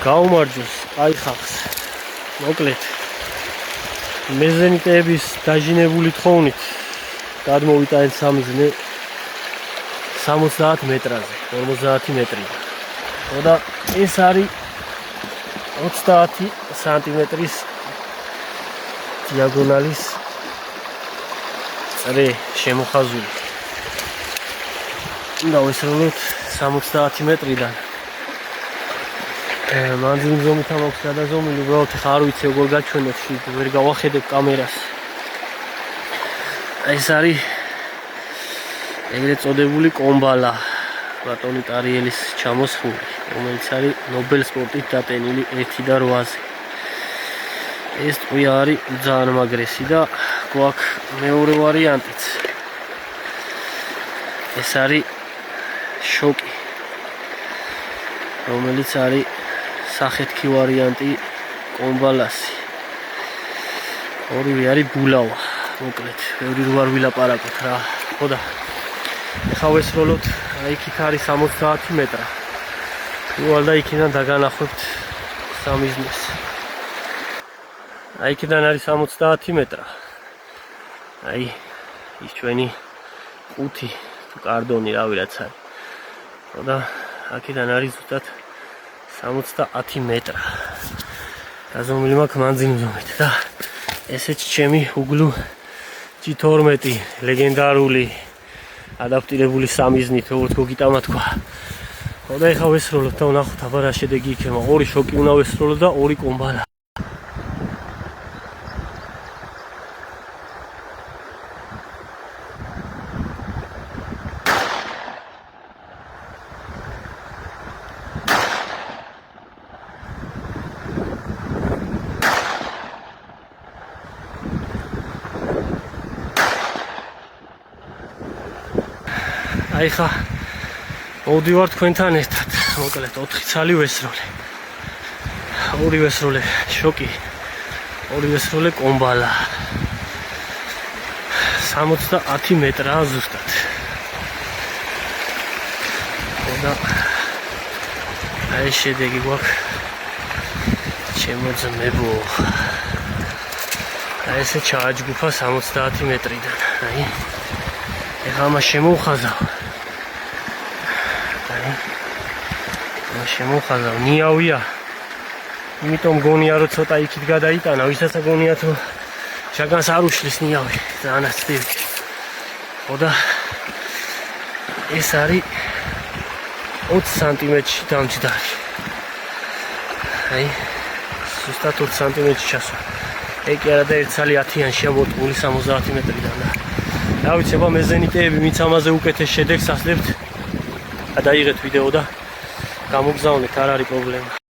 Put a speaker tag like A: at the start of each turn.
A: გაუმარჯოს, აი ხახს. მოკლედ. მეზენიტეების დაჟინებული თხოვნით გადმოვიტანეთ სამიზნე 70 მეტრაზე, 50 მეტრიდან. და ეს არის 30 სანტიმეტრის დიაგონალის წრე შემოხაზული. დავესრულოთ 70 მეტრიდან. მანძილზომით ამაქვს გადაზომილი, უბრალოდ ხა არ ვიცი როგორ გაჩვენოთ, ვერ გავახედებ კამერას. ეს არის ეგრეთ წოდებული კომბალა, ბატონი ტარიელის ჩამოსხული, რომელიც არის ნობელ სპორტით დატენილი 1 და 8-ზე. ეს ტყვია არის ძალიან მაგრესი და გვაქვს მეორე ვარიანტიც. ეს არის შოკი, რომელიც არის სახეთქი ვარიანტი კომბალასი. ორივე არის ბულავა, მოკლედ, ბევრი რო არ ვილაპარაკოთ რა. ხო და ეხლა ვესროლოთ, იქით არის 70 მეტრა. უვალ და იქიდან დაგანახვებთ სამიზნეს. იქიდან არის 70 მეტრა. აი ის ჩვენი ყუთი თუ კარდონი რავი რაც არის. ხო და აქედან არის ზუსტად 70 მეტრა. გაზომილი მაქვს მანძილზომით და ესეც ჩემი უგლუ G12 ლეგენდარული ადაპტირებული სამიზნით, როგორც გოგიტამა თქვა. ხო და ეხლა ვესროლოთ და ვნახოთ აბა რა შედეგი იქნება. 2 შოკი უნდა ვესროლო და 2 კომბალა. აი ხა მოვდივარ თქვენთან ერთად, მოკლედ 4 ცალი ვესროლე. 2 ვესროლე შოკი, 2 ვესროლე კომბალა. 70 მეტრაა ზუსტად. და აი შედეგი გვაქვს ჩემო ძმებო. აი ესე ჩააჯგუფა 70 მეტრიდან. აი ეხლა მას შემოვხაზავ. შემოხაზავ, ნიავია. იმიტომ გონია რომ ცოტა იქით გადაიტანა, ვისაც გონია თუ შაგანს არ უშლის ნიავი, ძალიან აცდივი. ხო და ეს არის 20 სანტიმეტრში დამჯდარი. აი, ზუსტად 20 სანტიმეტრში ჩასვა. ეგ კი არა და 1 ცალი 10-იანშია მოტყული 70 მეტრიდან და რა ვიცი, აბა მეზენიტეები ვინც ამაზე უკეთეს შედეგს ასლებთ, გადაიღეთ ვიდეო და გამოგზავნეთ, არ არის პრობლემა.